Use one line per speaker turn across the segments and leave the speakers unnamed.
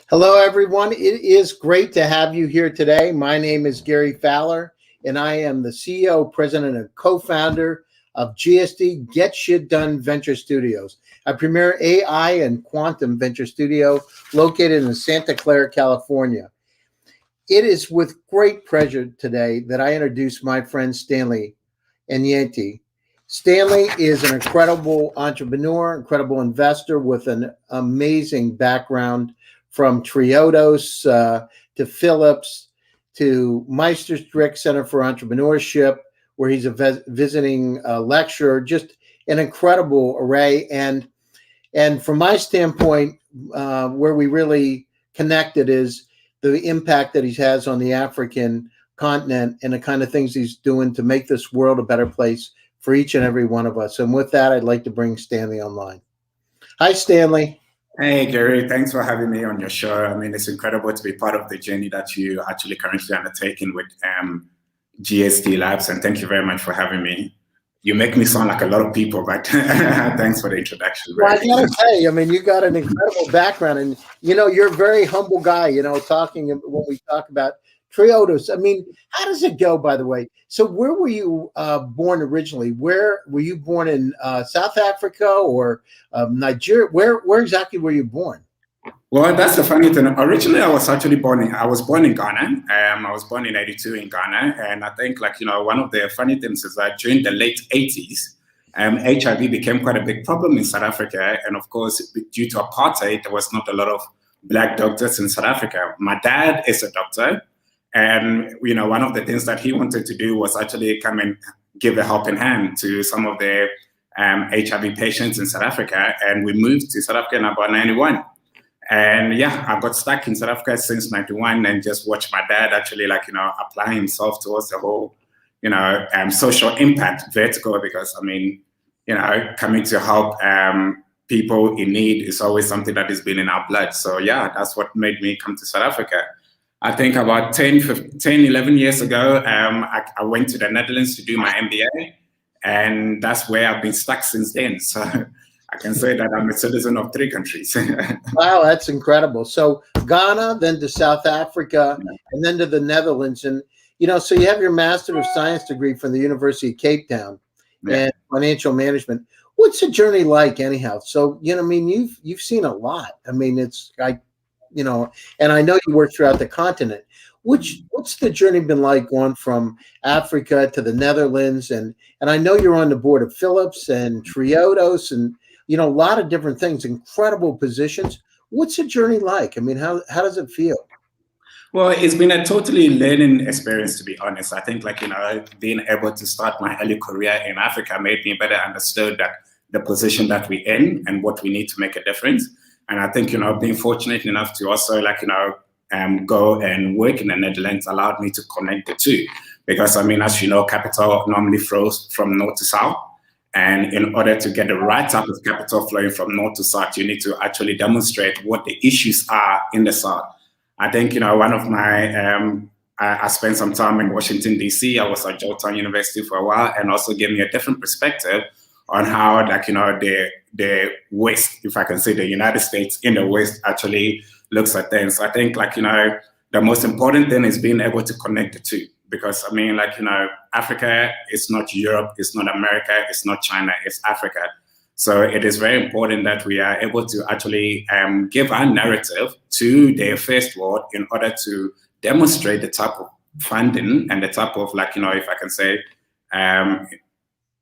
Hello, everyone. It is great to have you here today. My name is Gary Fowler, and I am the CEO, president, and co-founder of GSD Get Shit Done Venture Studios, a premier AI and quantum venture studio located in Santa Clara, California. It is with great pleasure today that I introduce my friend Stanley Anyetei. Stanley is an incredible entrepreneur, incredible investor with an amazing background from Triodos to Philips to Meisterstrick Center for Entrepreneurship, where he's a visiting lecturer, just an incredible array. And from my standpoint, where we really connected is the impact that he has on the African continent and the kind of things he's doing to make this world a better place for each and every one of us. And with that, I'd like to bring Stanley online. Hi, Stanley.
Hey, Gary, thanks for having me on your show. I mean, it's incredible to be part of the journey that you actually currently undertaking with GSD Labs, and thank you very much for having me. You make me sound like a lot of people, but thanks for the introduction.
Well, I gotta say, I mean, you got an incredible background, and you're a very humble guy. Talking when we talk about Triodos. I mean, how does it go, by the way? So where were you born originally? Where were you born, in South Africa or Nigeria? Where exactly were you born?
Well, that's the funny thing. Originally, I was born in Ghana. I was born in '82 in Ghana. And I think, one of the funny things is that during the late '80s, HIV became quite a big problem in South Africa. And of course, due to apartheid, there was not a lot of Black doctors in South Africa. My dad is a doctor. And, one of the things that he wanted to do was actually come and give a helping hand to some of the HIV patients in South Africa. And we moved to South Africa in about '91. And yeah, I got stuck in South Africa since '91 and just watched my dad actually apply himself towards the whole, social impact vertical, because coming to help people in need is always something that has been in our blood. So yeah, that's what made me come to South Africa. I think about 10, 11 years ago, I went to the Netherlands to do my MBA, and that's where I've been stuck since then. So I can say that I'm a citizen of 3 countries.
Wow, that's incredible. So Ghana, then to South Africa, and then to the Netherlands. And, so you have your Master of Science degree from the University of Cape Town and financial management. What's the journey like anyhow? So, you've seen a lot. I mean, it's like, and I know you work throughout the continent. What's the journey been like going from Africa to the Netherlands? And I know you're on the board of Philips and Triodos and, a lot of different things, incredible positions. What's the journey like? I mean, how does it feel?
Well, it's been a totally learning experience, to be honest. I think being able to start my early career in Africa made me better understood that the position that we're in and what we need to make a difference. And I think, being fortunate enough to also go and work in the Netherlands allowed me to connect the two. Because as you know, capital normally flows from north to south. And in order to get the right type of capital flowing from north to south, you need to actually demonstrate what the issues are in the south. I think, one of my, I spent some time in Washington, D.C. I was at Georgetown University for a while, and also gave me a different perspective on how, the West, if I can say the United States in the West, actually looks at things. I think, the most important thing is being able to connect the two. Because, Africa is not Europe, it's not America, it's not China, it's Africa. So it is very important that we are able to actually give our narrative to the first world in order to demonstrate the type of funding and the type of, if I can say,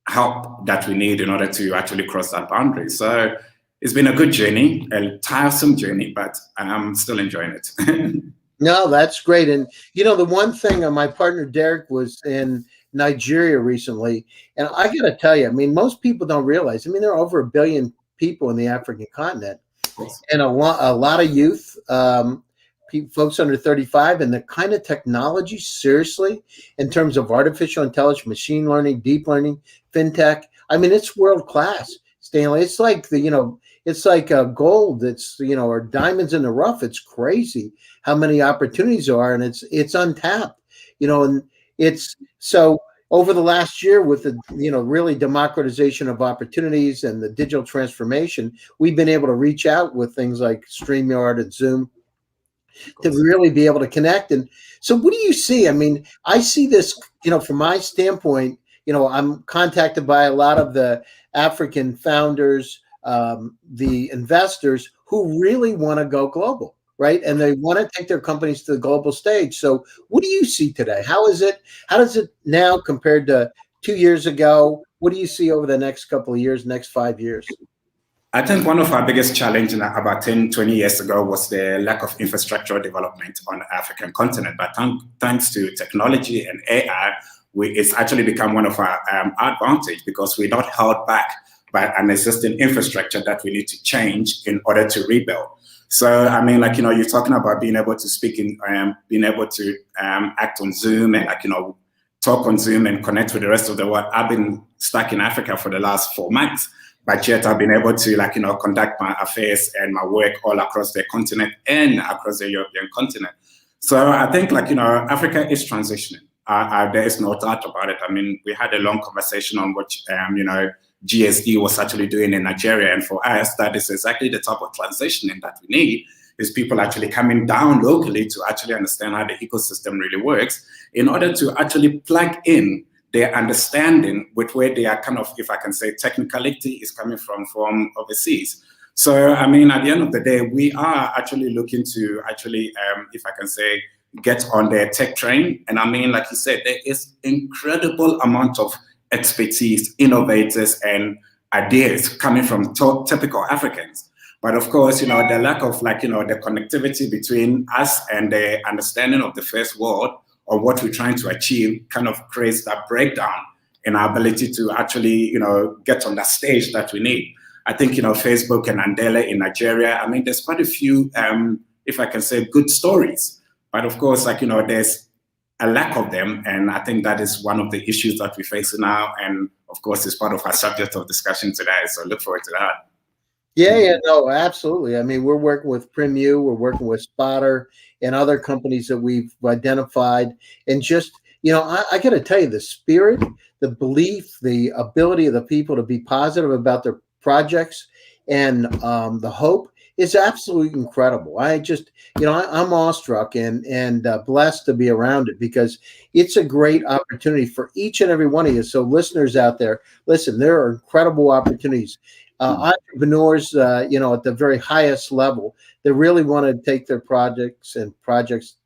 help that we need in order to actually cross that boundary. So it's been a good journey, a tiresome journey, but I'm still enjoying it.
No, that's great. And, the one thing, my partner Derek was in Nigeria recently, and I got to tell you, most people don't realize, there are over 1 billion people in the African continent and a lot of youth, folks under 35, and the kind of technology, seriously, in terms of artificial intelligence, machine learning, deep learning, fintech. It's world class, Stanley. It's like it's like gold. It's, or diamonds in the rough. It's crazy how many opportunities there are, and it's untapped, and it's so over the last year with the, really democratization of opportunities and the digital transformation, we've been able to reach out with things like StreamYard and Zoom to really be able to connect. And so what do you see? I mean, I see this, from my standpoint, I'm contacted by a lot of the African founders, the investors who really want to go global, right? And they want to take their companies to the global stage. So what do you see today? How does it now compared to 2 years ago? What do you see over the next couple of years, next 5 years?
I think one of our biggest challenges about 10, 20 years ago was the lack of infrastructure development on the African continent. But thanks to technology and AI, it's actually become one of our advantage, because we're not held back by an existing infrastructure that we need to change in order to rebuild. So, I mean, you're talking about being able to speak being able to act on Zoom and talk on Zoom and connect with the rest of the world. I've been stuck in Africa for the last 4 months. But yet I've been able to conduct my affairs and my work all across the continent and across the European continent. So I think Africa is transitioning. There is no doubt about it. I mean, we had a long conversation on what GSD was actually doing in Nigeria, and for us, that is exactly the type of transitioning that we need. Is people actually coming down locally to actually understand how the ecosystem really works, in order to actually plug in their understanding with where they are if I can say, technicality is coming from overseas. So, I mean, at the end of the day, we are actually looking to if I can say, get on the tech train. And I mean, like you said, there is incredible amount of expertise, innovators, and ideas coming from typical Africans. But of course, the lack of the connectivity between us and the understanding of the first world, or what we're trying to achieve, kind of creates that breakdown in our ability to actually, get on that stage that we need. I think, Facebook and Andela in Nigeria, I mean, there's quite a few, if I can say, good stories. But of course, there's a lack of them. And I think that is one of the issues that we're facing now. And of course, it's part of our subject of discussion today. So look forward to that.
Yeah, no, absolutely. I mean, we're working with Primu, we're working with Spotter and other companies that we've identified. And just, I got to tell you, the spirit, the belief, the ability of the people to be positive about their projects, and the hope is absolutely incredible. I just, I'm awestruck and blessed to be around it, because it's a great opportunity for each and every one of you. So listeners out there, listen, there are incredible opportunities. Entrepreneurs, at the very highest level, they really want to take their projects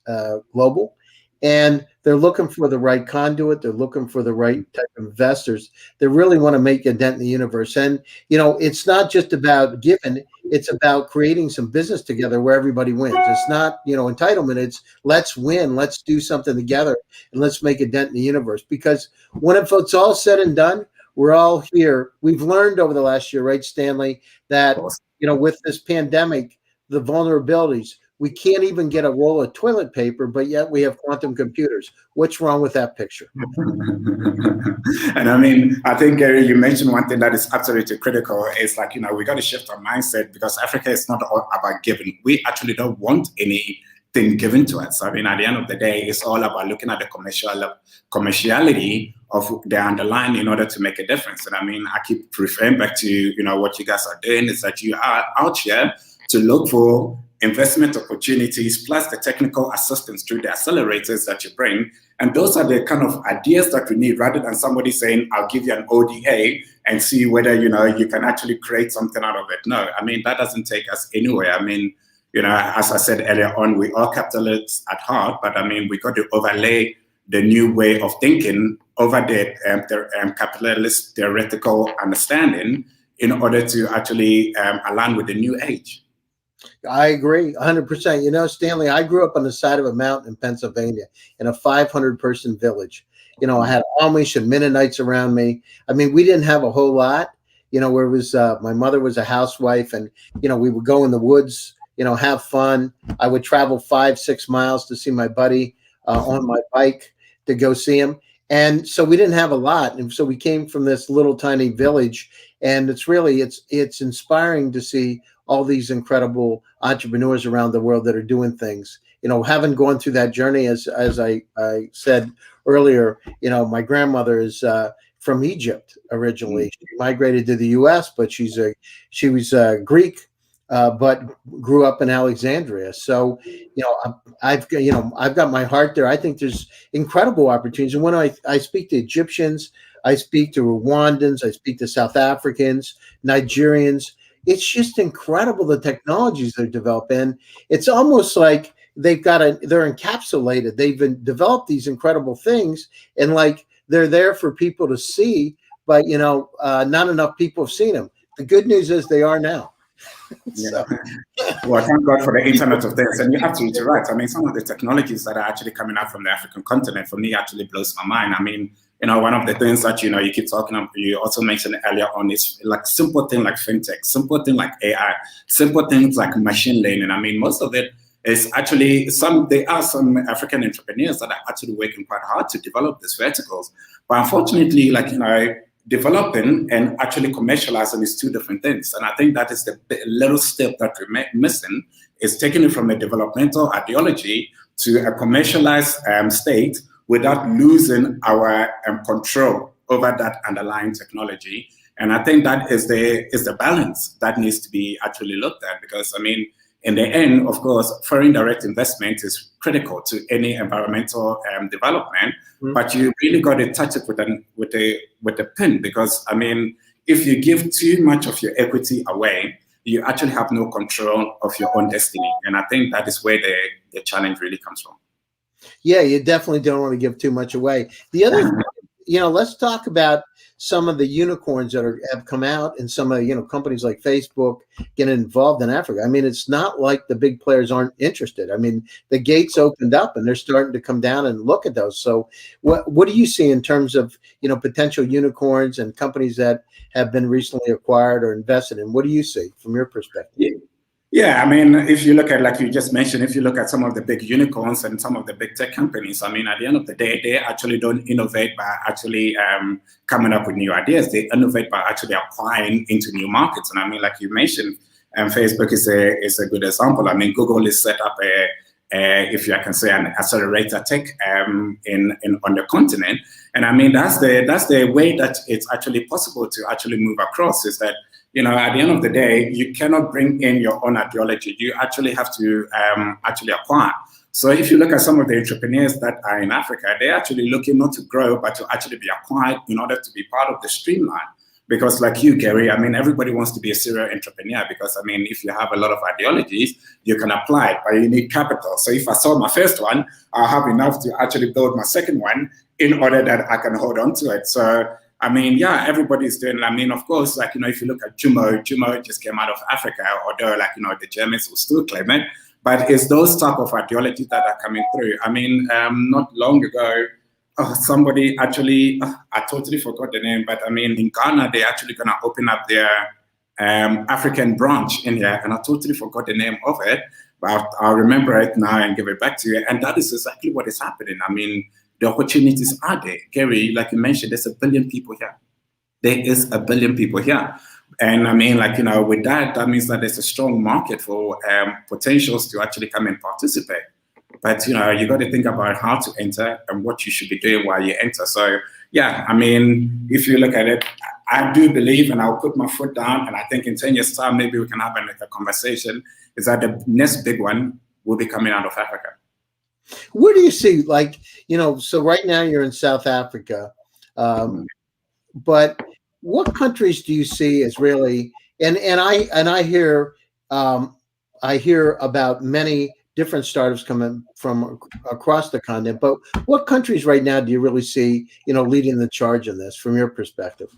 global, and they're looking for the right conduit. They're looking for the right type of investors. They really want to make a dent in the universe. And, it's not just about giving, it's about creating some business together where everybody wins. It's not, entitlement. It's let's win, let's do something together, and let's make a dent in the universe. Because when it's all said and done, we're all here. We've learned over the last year, right, Stanley, that, with this pandemic, the vulnerabilities, we can't even get a roll of toilet paper, but yet we have quantum computers. What's wrong with that picture?
And I mean, I think, Gary, you mentioned one thing that is absolutely critical. It's we got to shift our mindset, because Africa is not all about giving. We actually don't want anything given to us. I mean, at the end of the day, it's all about looking at the commerciality of the underlying in order to make a difference. And I mean, I keep referring back to, what you guys are doing, is that you are out here to look for investment opportunities, plus the technical assistance through the accelerators that you bring. And those are the kind of ideas that we need, rather than somebody saying, I'll give you an ODA and see whether, you can actually create something out of it. No, I mean, that doesn't take us anywhere. I mean, as I said earlier on, we are capitalists at heart, but I mean, we got to overlay the new way of thinking over the capitalist theoretical understanding in order to actually align with the new age.
I agree 100%. Stanley, I grew up on the side of a mountain in Pennsylvania in a 500-person village. I had Amish and Mennonites around me. I mean, we didn't have a whole lot, where it was, my mother was a housewife, and, we would go in the woods, have fun. I would travel 5-6 miles to see my buddy on my bike to go see him. And so we didn't have a lot. And so we came from this little tiny village, and it's inspiring to see all these incredible entrepreneurs around the world that are doing things. Having gone through that journey, as I said earlier, my grandmother is from Egypt originally. She migrated to the U.S., but she was Greek but grew up in Alexandria. So, I've got my heart there. I think there's incredible opportunities. And when I speak to Egyptians, I speak to Rwandans, I speak to South Africans, Nigerians. It's just incredible the technologies they're developing. It's almost like they're encapsulated. They've developed these incredible things, and like they're there for people to see, but not enough people have seen them. The good news is they are now.
Yeah. Well, thank God for the Internet of Things. And you're absolutely right. I mean, some of the technologies that are actually coming out from the African continent, for me, actually blows my mind. I mean, one of the things that, you keep talking about, you also mentioned earlier on, is like simple things like fintech, simple things like AI, simple things like machine learning. I mean, most of it is actually there are some African entrepreneurs that are actually working quite hard to develop these verticals. But unfortunately, developing and actually commercializing is two different things. And I think that is the little step that we're missing, is taking it from a developmental ideology to a commercialized state without losing our control over that underlying technology. And I think that is the balance that needs to be actually looked at, because I mean, in the end, of course, foreign direct investment is critical to any environmental development, but you really got to touch it with a pin, because I mean, if you give too much of your equity away, you actually have no control of your own destiny. And I think that is where the challenge really comes from.
Yeah, you definitely don't want to give too much away. The other thing, let's talk about some of the unicorns that have come out, and some of companies like Facebook getting involved in Africa. I mean, it's not like the big players aren't interested. I mean, the gates opened up and they're starting to come down and look at those. So what do you see in terms of potential unicorns and companies that have been recently acquired or invested in? What do you see from your perspective?
Yeah, I mean, if you look at, like you just mentioned, if you look at some of the big unicorns and some of the big tech companies, I mean, at the end of the day, they actually don't innovate by actually coming up with new ideas. They innovate by actually acquiring into new markets. And I mean, like you mentioned, Facebook is a good example. I mean, Google is set up if I can say, an accelerator tech on the continent. And I mean, that's the way that it's actually possible to actually move across, is that at the end of the day, you cannot bring in your own ideology. You actually have to actually acquire. So if you look at some of the entrepreneurs that are in Africa, they're actually looking not to grow, but to actually be acquired in order to be part of the streamline. Because like you, Gary, I mean, everybody wants to be a serial entrepreneur, because, I mean, if you have a lot of ideologies, you can apply it, but you need capital. So if I sell my first one, I'll have enough to actually build my second one in order that I can hold on to it. So I mean, yeah, everybody's doing. I mean, of course, like, if you look at Jumo just came out of Africa, although, like, the Germans will still claim it. But it's those type of ideologies that are coming through. I mean, not long ago, somebody actually, I totally forgot the name, but I mean, in Ghana, they're actually going to open up their African branch in here, and I totally forgot the name of it, but I'll remember it now and give it back to you. And that is exactly what is happening. I mean, the opportunities are there. Gary, like you mentioned, there's 1 billion people here. There is 1 billion people here. And I mean, like, with that means that there's a strong market for potentials to actually come and participate. But, you got to think about how to enter and what you should be doing while you enter. So, yeah, I mean, if you look at it, I do believe, and I'll put my foot down, and I think in 10 years' time, maybe we can have a conversation, is that the next big one will be coming out of Africa.
Where do you see, like, so right now you're in South Africa, but what countries do you see as really, and I hear about many different startups coming from across the continent, but what countries right now do you really see, leading the charge in this from your perspective?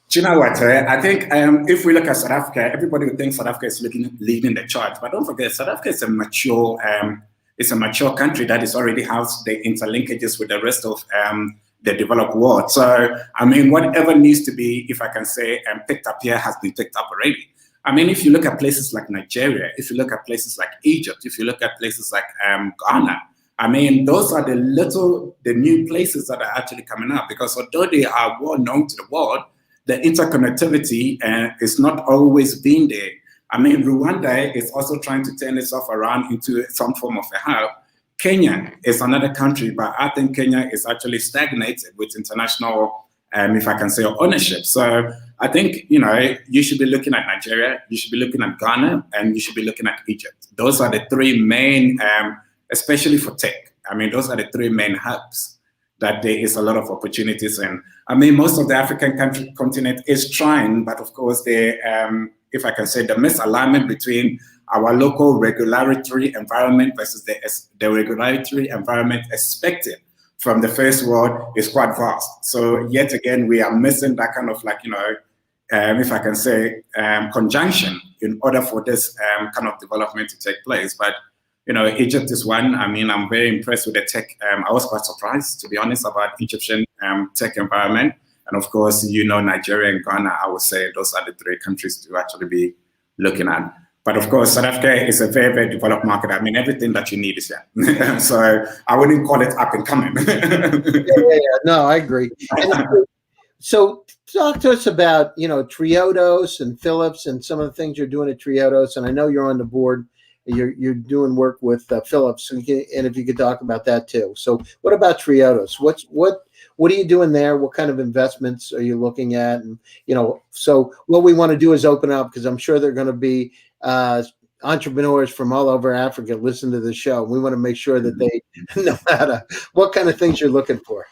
Do you know what? I think if we look at South Africa, everybody would think South Africa is leading the charge, but don't forget, South Africa is a mature country that is already has the interlinkages with the rest of the developed world. So, I mean, whatever needs to be, if I can say, picked up here has been picked up already. I mean, if you look at places like Nigeria, if you look at places like Egypt, if you look at places like Ghana, I mean, those are the new places that are actually coming up, because although they are well known to the world, the interconnectivity is not always been there. I mean, Rwanda is also trying to turn itself around into some form of a hub. Kenya is another country, but I think Kenya is actually stagnated with international, if I can say, ownership. So I think, you know, you should be looking at Nigeria, you should be looking at Ghana, and you should be looking at Egypt. Those are the three main, especially for tech. I mean, those are the three main hubs that there is a lot of opportunities in. I mean, most of the African continent is trying, but of course, if I can say, the misalignment between our local regulatory environment versus the regulatory environment expected from the first world is quite vast. So yet again, we are missing that kind of like, you know, if I can say, conjunction in order for this kind of development to take place. But, you know, Egypt is one. I mean, I'm very impressed with the tech. I was quite surprised, to be honest, about Egyptian tech environment. And of course, you know, Nigeria and Ghana, I would say those are the three countries to actually be looking at. But of course, South Africa is a very, very developed market. I mean, everything that you need is there. So I wouldn't call it up and coming.
Yeah. No, I agree. So talk to us about, you know, Triodos and Philips and some of the things you're doing at Triodos. And I know you're on the board. You're doing work with Philips, so and if you could talk about that too. So what about Triodos? What are you doing there? What kind of investments are you looking at? And, you know, so what we want to do is open up, because I'm sure there are going to be entrepreneurs from all over Africa listen to the show. We want to make sure that they know what kind of things you're looking for.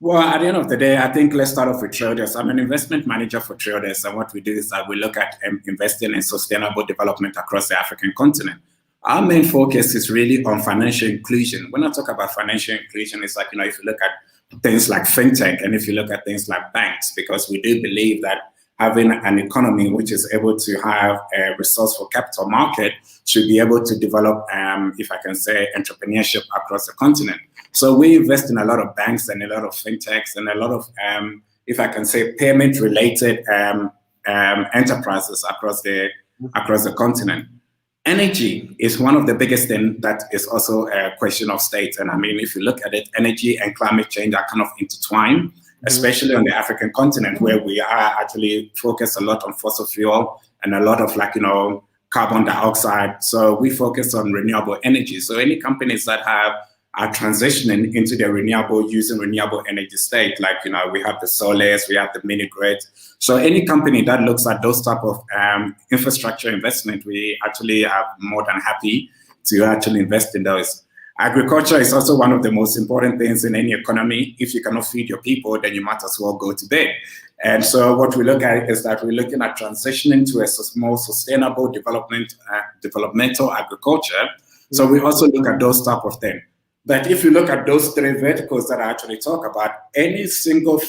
Well, at the end of the day, I think let's start off with Triodos. I'm an investment manager for Triodos, and what we do is that we look at investing in sustainable development across the African continent. Our main focus is really on financial inclusion. When I talk about financial inclusion, it's like, you know, if you look at things like fintech and if you look at things like banks, because we do believe that having an economy which is able to have a resourceful capital market should be able to develop, if I can say, entrepreneurship across the continent. So we invest in a lot of banks and a lot of fintechs and a lot of, if I can say, payment-related enterprises across the continent. Energy is one of the biggest things that is also a question of state. And I mean, if you look at it, energy and climate change are kind of intertwined, especially on the African continent, where we are actually focused a lot on fossil fuel and a lot of, like, you know, carbon dioxide. So we focus on renewable energy. So any companies that are transitioning into the using renewable energy state, like, you know, we have the solars, we have the mini grid. So any company that looks at those type of infrastructure investment, we actually are more than happy to actually invest in those. Agriculture is also one of the most important things in any economy. If you cannot feed your people, then you might as well go to bed. And so what we look at is that we're looking at transitioning to a more sustainable developmental agriculture. So we also look at those type of things. But if you look at those three verticals that I actually talk about, any single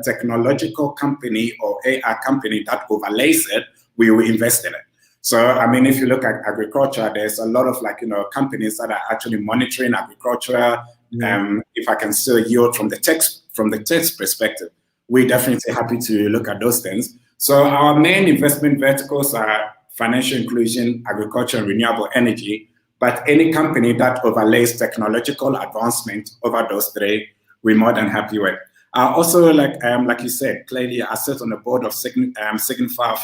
technological company or AI company that overlays it, we will invest in it. So, I mean, if you look at agriculture, there's a lot of, like, you know, companies that are actually monitoring agriculture. If I can still yield from the text perspective, we're definitely happy to look at those things. So our main investment verticals are financial inclusion, agriculture, and renewable energy. But any company that overlays technological advancement over those three, we're more than happy with. Also, like you said, clearly, I sit on the board of Signify,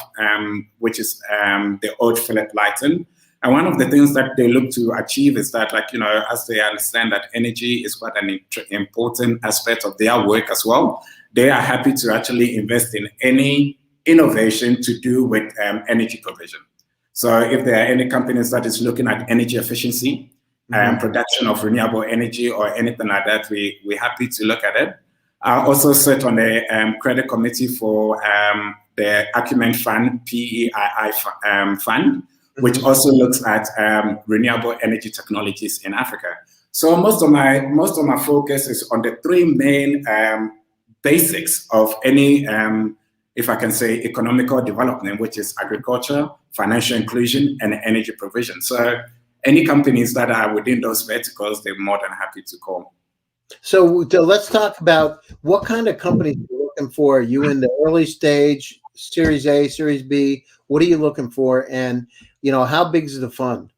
which is the old Philip Lighton. And one of the things that they look to achieve is that, like, you know, as they understand that energy is quite an important aspect of their work as well, they are happy to actually invest in any innovation to do with energy provision. So if there are any companies that is looking at energy efficiency, production of renewable energy or anything like that, we're happy to look at it. I also sit on the credit committee for the Acumen Fund, PEII Fund, which also looks at renewable energy technologies in Africa. So most of my focus is on the three main basics of any, if I can say, economical development, which is agriculture, financial inclusion, and energy provision. So any companies that are within those verticals, they're more than happy to call.
So let's talk about what kind of companies you're looking for. Are you in the early stage, Series A, Series B? What are you looking for? And, you know, how big is the fund?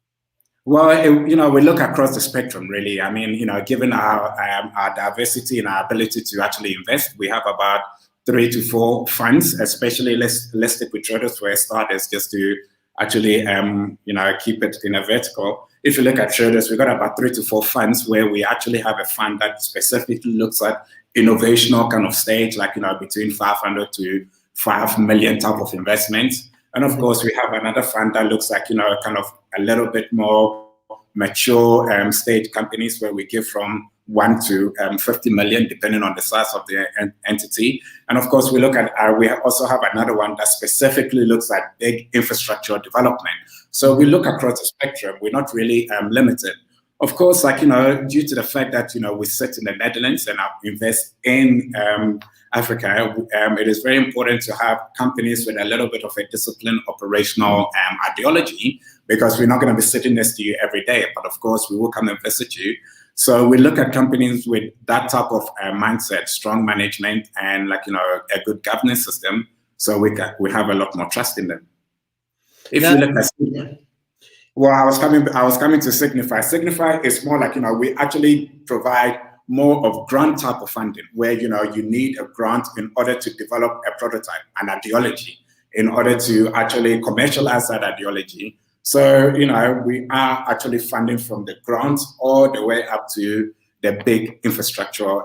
Well, you know, we look across the spectrum, really. I mean, you know, given our diversity and our ability to actually invest, we have about 3 to 4 funds, especially let's stick with Triodos for starters, just to actually, you know, keep it in a vertical. If you look at Triodos, we've got about 3 to 4 funds where we actually have a fund that specifically looks at innovational kind of stage, like, you know, between 500 to 5 million type of investments. And of course, we have another fund that looks like, kind of a little bit more mature stage companies where we give from 1 to 50 million, depending on the size of the entity. And of course, we also have another one that specifically looks at big infrastructure development. So we look across the spectrum. We're not really limited. Of course, due to the fact that, we sit in the Netherlands and invest in Africa, it is very important to have companies with a little bit of a disciplined operational ideology, because we're not going to be sitting next to you every day. But of course, we will come and visit you. So we look at companies with that type of mindset, strong management, and a good governance system. So we have a lot more trust in them. If you look at, well, I was coming to Signify. Signify is more like, we actually provide more of grant type of funding, where you need a grant in order to develop a prototype, an ideology, in order to actually commercialize that ideology. So, we are actually funding from the grant all the way up to the big infrastructure,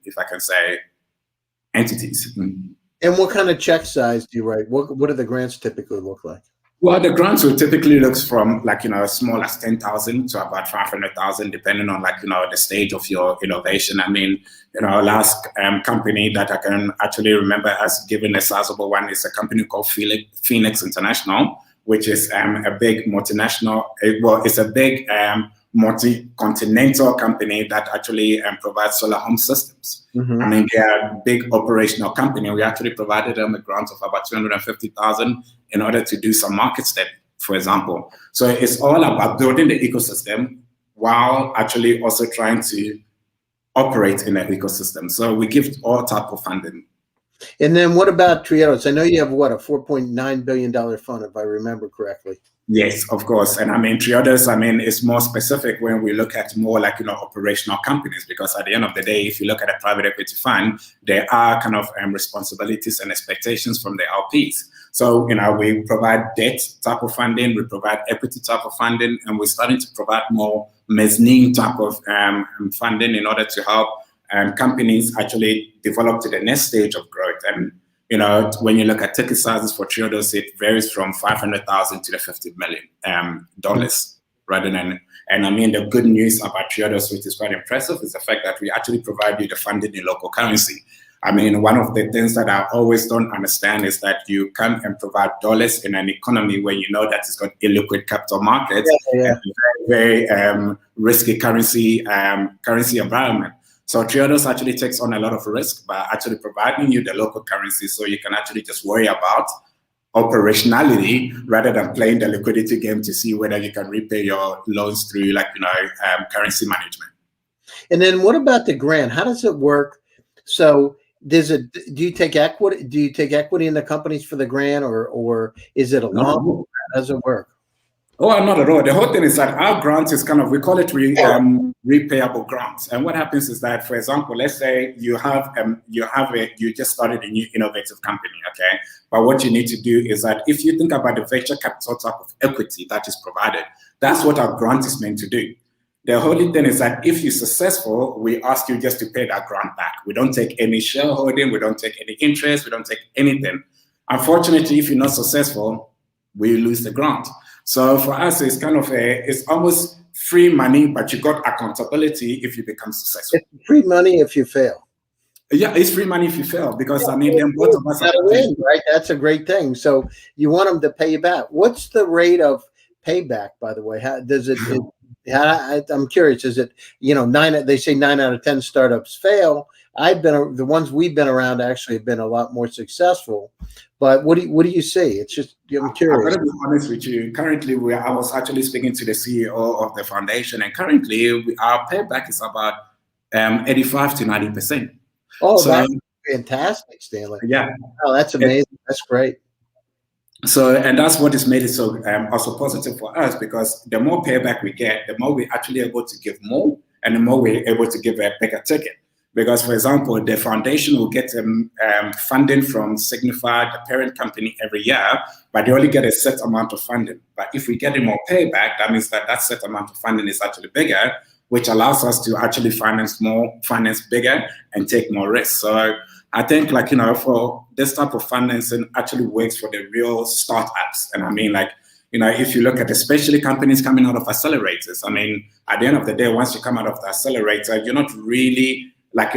if I can say, entities.
And what kind of check size do you write? What do the grants typically look like?
Well, the grants will typically look from as small as 10,000 to about 500,000, depending on the stage of your innovation. I mean, last company that I can actually remember as giving a sizable one is a company called Phoenix International, which is a big multinational. It's a big multi-continental company that actually provides solar home systems. Mm-hmm. I mean, they are a big operational company. We actually provided them a grant of about 250,000 in order to do some market study, for example. So it's all about building the ecosystem while actually also trying to operate in an ecosystem. So we give all type of funding.
And then what about Triodos? I know you have a $4.9 billion fund, if I remember correctly.
Yes, of course. And I mean, Triodos, is more specific when we look at more operational companies, because at the end of the day, if you look at a private equity fund, there are kind of responsibilities and expectations from the LPs. So, we provide debt type of funding, we provide equity type of funding, and we're starting to provide more mezzanine type of funding in order to help companies actually develop to the next stage of growth. And when you look at ticket sizes for Triodos, it varies from 500,000 to the $50 million rather than. And I mean, the good news about Triodos, which is quite impressive, is the fact that we actually provide you the funding in local currency. I mean, one of the things that I always don't understand is that you come and provide dollars in an economy where that it's got illiquid capital markets, and very, very risky currency environment. So Triodos actually takes on a lot of risk by actually providing you the local currency, so you can actually just worry about operationality rather than playing the liquidity game to see whether you can repay your loans through currency management.
And then what about the grant? How does it work? So do you take equity? Do you take equity in the companies for the grant, or is it a loan? How does it work?
Oh, not at all. The whole thing is that our grant is we call it repayable grants. And what happens is that, for example, let's say you just started a new innovative company, okay? But what you need to do is that if you think about the venture capital type of equity that is provided, that's what our grant is meant to do. The only thing is that if you're successful, we ask you just to pay that grant back. We don't take any shareholding, we don't take any interest, we don't take anything. Unfortunately, if you're not successful, we lose the grant. So for us, it's it's almost free money, but you got accountability if you become successful.
It's free money if you fail.
Yeah, it's free money if you fail, because then both of us are
win, right? That's a great thing. So you want them to pay you back. What's the rate of payback, by the way? How does it? I'm curious. Is it 9? They say 9 out of 10 startups fail. The ones we've been around actually have been a lot more successful. But what do you see? It's just, I'm curious.
I'm going to be honest with you. Currently, I was actually speaking to the CEO of the foundation, and currently our payback is about 85 to 90%.
Oh, so, that's fantastic, Stanley.
Yeah.
Oh, that's amazing. That's great.
So, and that's what has made it so also positive for us, because the more payback we get, the more we're actually able to give more, and the more we're able to give a bigger ticket. Because, for example, the foundation will get funding from Signify, the parent company, every year, but they only get a set amount of funding. But if we get more payback, that means that set amount of funding is actually bigger, which allows us to actually finance bigger and take more risk. So I think like, for this type of financing actually works for the real startups. And I mean, like, if you look at especially companies coming out of accelerators, I mean, at the end of the day, once you come out of the accelerator, you're not really like,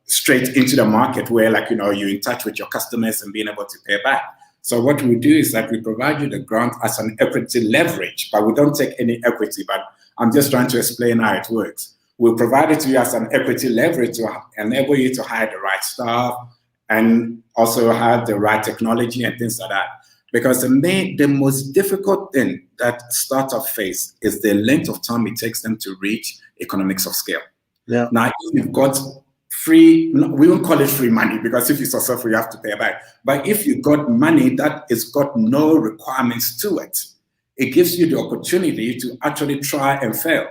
straight into the market where like, you're in touch with your customers and being able to pay back. So what we do is that we provide you the grant as an equity leverage, but we don't take any equity, but I'm just trying to explain how it works. We'll provide it to you as an equity leverage to enable you to hire the right staff and also have the right technology and things like that. Because the most difficult thing that startup face is the length of time it takes them to reach economics of scale.
Yeah.
Now, if you've got free, we won't call it free money because if you're successful, you have to pay back. But if you got money that has got no requirements to it, it gives you the opportunity to actually try and fail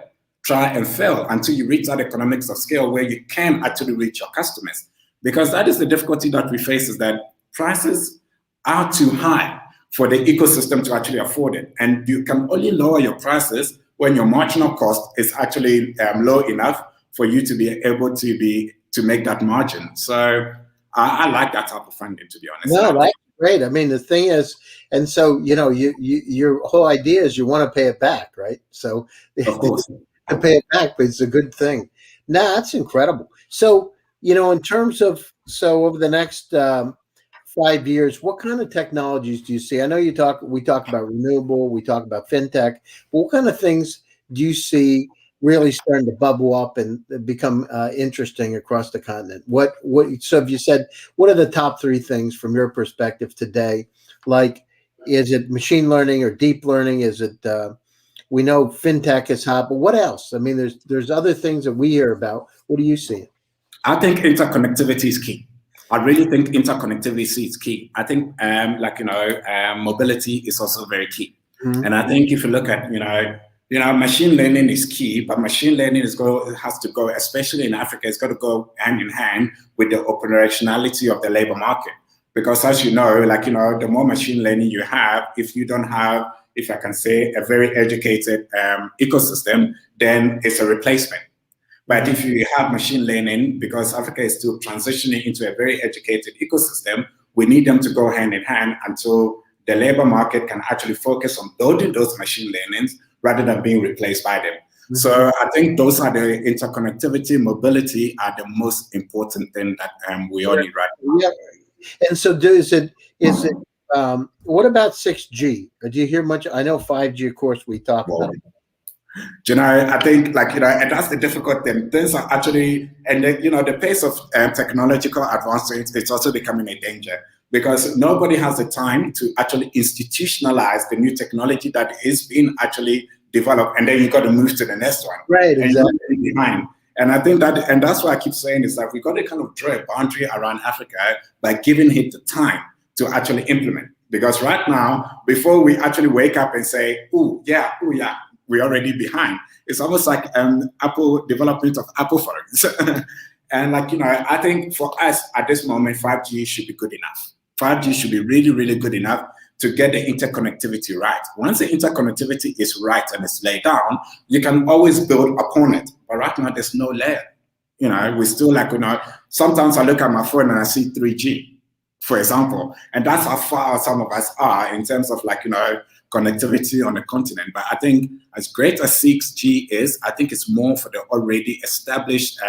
until you reach that economics of scale where you can actually reach your customers. Because that is the difficulty that we face, is that prices are too high for the ecosystem to actually afford it. And you can only lower your prices when your marginal cost is actually low enough for you to be able to make that margin. So I like that type of funding, to be honest.
No, that's great. I mean, the thing is, and so, your whole idea is you want to pay it back, right? So
Of course.
to pay it back, but it's a good thing. No, that's incredible. So, in terms of, over the next 5 years, what kind of technologies do you see? I know we talk about renewable, we talk about fintech, but what kind of things do you see really starting to bubble up and become interesting across the continent? So if you said, what are the top 3 things from your perspective today? Like, is it machine learning or deep learning? Is it, we know fintech is hot, but what else? I mean, there's other things that we hear about. What do you see?
I think interconnectivity is key. I really think interconnectivity is key. I think, mobility is also very key. Mm-hmm. And I think if you look at, machine learning is key, but machine learning has to go, especially in Africa, it's got to go hand in hand with the operationality of the labor market. Because as you know, the more machine learning you have, if you don't have, if I can say, a very educated ecosystem, then it's a replacement. But if you have machine learning, because Africa is still transitioning into a very educated ecosystem, we need them to go hand in hand until the labor market can actually focus on building those machine learnings rather than being replaced by them. Mm-hmm. So I think those are the interconnectivity, mobility are the most important thing that we all need right now.
Yeah. And so what about 6G? Do you hear much? I know 5G, of course, we talk about it.
I think and that's the difficult thing. Things are actually, and the pace of technological advancement, it's also becoming a danger because nobody has the time to actually institutionalize the new technology that is being actually developed, and then you got to move to the next one.
Right, exactly.
Behind. And I think that, and that's why I keep saying is that we got to kind of draw a boundary around Africa by giving it the time to actually implement. Because right now, before we actually wake up and say, oh yeah, we're already behind. It's almost like Apple development of Apple phones. And I think for us at this moment, 5G should be good enough. 5G should be really, really good enough to get the interconnectivity right. Once the interconnectivity is right and it's laid down, you can always build upon it. But right now, there's no layer. We still sometimes I look at my phone and I see 3G, for example. And that's how far some of us are in terms of connectivity on the continent. But I think as great as 6G is, I think it's more for the already established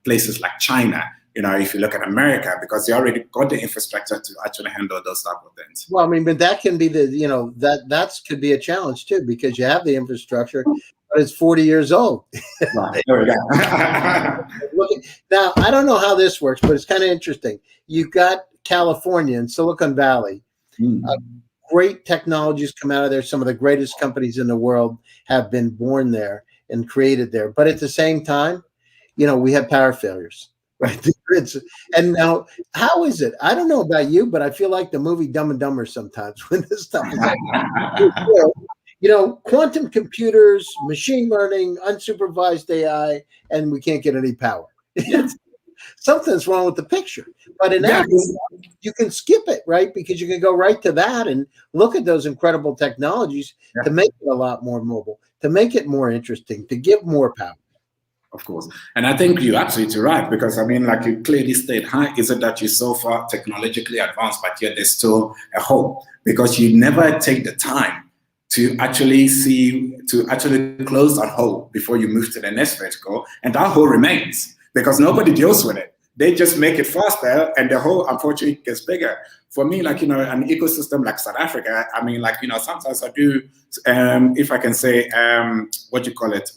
places like China. If you look at America, because they already got the infrastructure to actually handle those type of things.
Well, I mean, but that can be that could be a challenge too, because you have the infrastructure, but it's 40 years old.
Right. There we go.
Now, I don't know how this works, but it's kind of interesting. You've got California and Silicon Valley. Great technologies come out of there. Some of the greatest companies in the world have been born there and created there. But at the same time, we have power failures. Right. And now, how is it? I don't know about you, but I feel like the movie Dumb and Dumber sometimes when this stuff is quantum computers, machine learning, unsupervised AI, and we can't get any power. Something's wrong with the picture. But in Africa, you can skip it, right? Because you can go right to that and look at those incredible technologies to make it a lot more mobile, to make it more interesting, to give more power.
Of course. And I think you're absolutely right, because I mean, like you clearly state, how is it that you're so far technologically advanced, but yet there's still a hole? Because you never take the time to actually close that hole before you move to the next vertical. And that hole remains because nobody deals with it. They just make it faster and the hole, unfortunately, gets bigger. For me, like, you know, an ecosystem like South Africa, I mean, like, you know, sometimes I do, if I can say,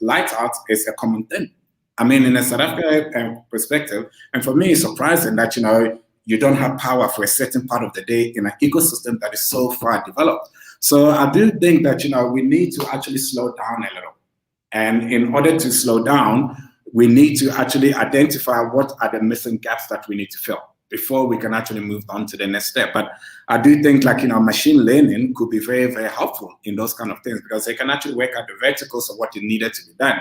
light art is a common thing. I mean, in a South Africa perspective, and for me, it's surprising that, you know, you don't have power for a certain part of the day in an ecosystem that is so far developed. So I do think that, you know, we need to actually slow down a little. And in order to slow down, we need to actually identify what are the missing gaps that we need to fill before we can actually move on to the next step. But I do think, like, you know, machine learning could be very, very helpful in those kind of things, because they can actually work out the verticals of what is needed to be done.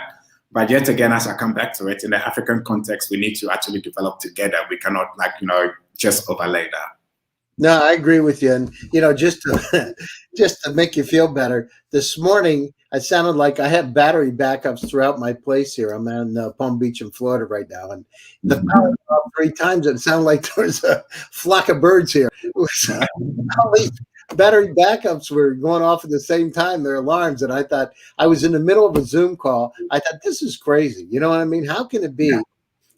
But yet again, as I come back to it, in the African context, we need to actually develop together. We cannot, like, you know, just overlay that.
No, I agree with you. And, you know, just to make you feel better, this morning, I sounded like I have battery backups throughout my place here. I'm in Palm Beach in Florida right now. And the power went off 3 times. And it sounded like there was a flock of birds here. All these battery backups were going off at the same time, their alarms. And I thought, I was in the middle of a Zoom call. I thought, this is crazy. You know what I mean? How can it be? Yeah.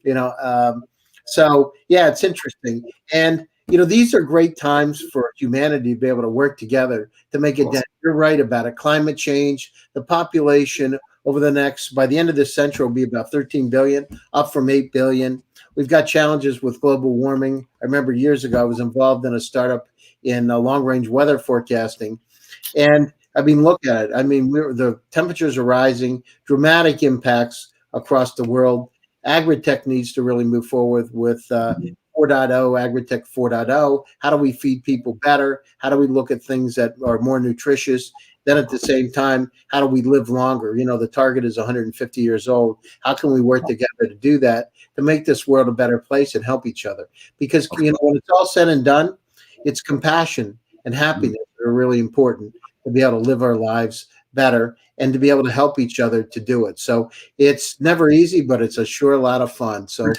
You know, so, yeah, it's interesting. And, you know, these are great times for humanity to be able to work together to make it done. You're right about it. Climate change, the population over by the end of this century will be about 13 billion, up from 8 billion. We've got challenges with global warming. I remember years ago, I was involved in a startup in long-range weather forecasting. And I mean, look at it. I mean, the temperatures are rising, dramatic impacts across the world. Agri-tech needs to really move forward with 4.0, Agri-tech 4.0. How do we feed people better? How do we look at things that are more nutritious? Then at the same time, how do we live longer? You know, the target is 150 years old. How can we work together to do that, to make this world a better place and help each other? Because, you know, when it's all said and done, it's compassion and happiness that are really important to be able to live our lives better and to be able to help each other to do it. So it's never easy, but it's a sure lot of fun. So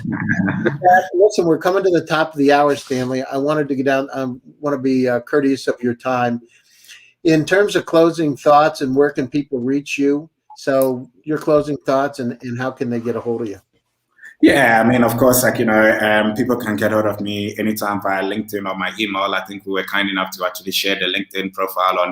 listen, we're coming to the top of the hour, Stanley. I wanted to get down. I want to be courteous of your time. In terms of closing thoughts and where can people reach you? So your closing thoughts and how can they get a hold of you?
Yeah, I mean, of course, like, you know, people can get hold of me anytime via LinkedIn or my email. I think we were kind enough to actually share the LinkedIn profile on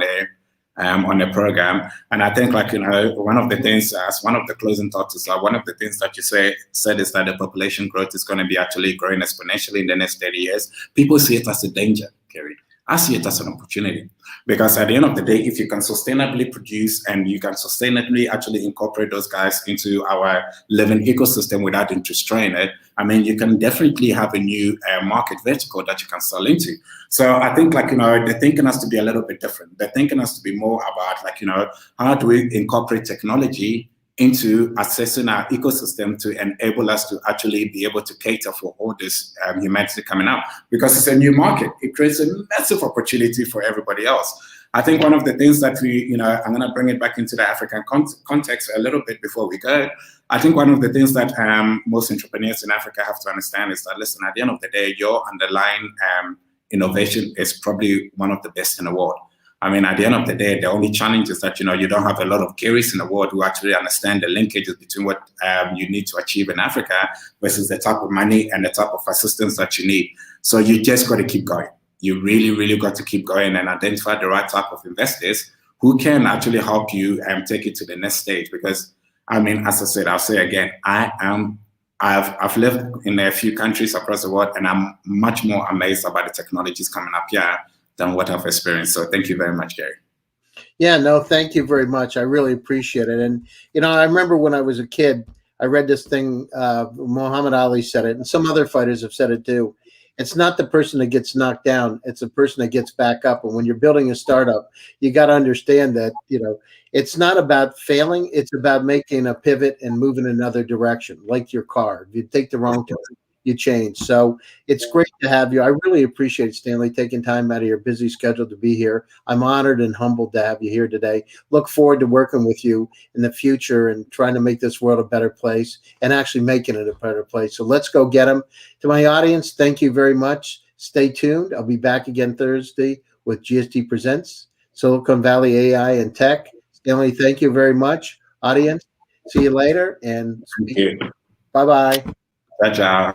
the program. And I think, like, you know, one of the things, as one of the closing thoughts is one of the things that you said is that the population growth is going to be actually growing exponentially in the next 30 years. People see it as a danger, Kerry. I see it as an opportunity, because at the end of the day, if you can sustainably produce and you can sustainably actually incorporate those guys into our living ecosystem without destroying it, I mean, you can definitely have a new market vertical that you can sell into. So I think, like, you know, the thinking has to be a little bit different. The thinking has to be more about, like, you know, how do we incorporate technology into assessing our ecosystem to enable us to actually be able to cater for all this humanity coming out, because it's a new market. It creates a massive opportunity for everybody else. I think one of the things that we, you know, I'm going to bring it back into the African context a little bit before we go. I think one of the things that most entrepreneurs in Africa have to understand is that, listen, at the end of the day, your underlying innovation is probably one of the best in the world. I mean, at the end of the day, the only challenge is that, you know, you don't have a lot of Garys in the world who actually understand the linkages between what you need to achieve in Africa versus the type of money and the type of assistance that you need. So you just got to keep going. You really, really got to keep going and identify the right type of investors who can actually help you and take it to the next stage. Because, I mean, as I said, I'll say again, I've lived in a few countries across the world, and I'm much more amazed about the technologies coming up here than what I've experienced. So thank you very much, Gary.
Yeah, no, thank you very much. I really appreciate it. And, you know, I remember when I was a kid, I read this thing, Muhammad Ali said it, and some other fighters have said it too. It's not the person that gets knocked down, it's the person that gets back up. And when you're building a startup, you got to understand that, you know, it's not about failing, it's about making a pivot and moving in another direction, like your car. If you take the wrong turn, you change. So it's great to have you. I really appreciate, Stanley, taking time out of your busy schedule to be here. I'm honored and humbled to have you here today. Look forward to working with you in the future and trying to make this world a better place and actually making it a better place. So let's go get them. To my audience, thank you very much. Stay tuned. I'll be back again Thursday with GSD Presents, Silicon Valley AI and Tech. Stanley, thank you very much. Audience, see you later. And
Thank you.
bye-bye.
Ciao, ciao.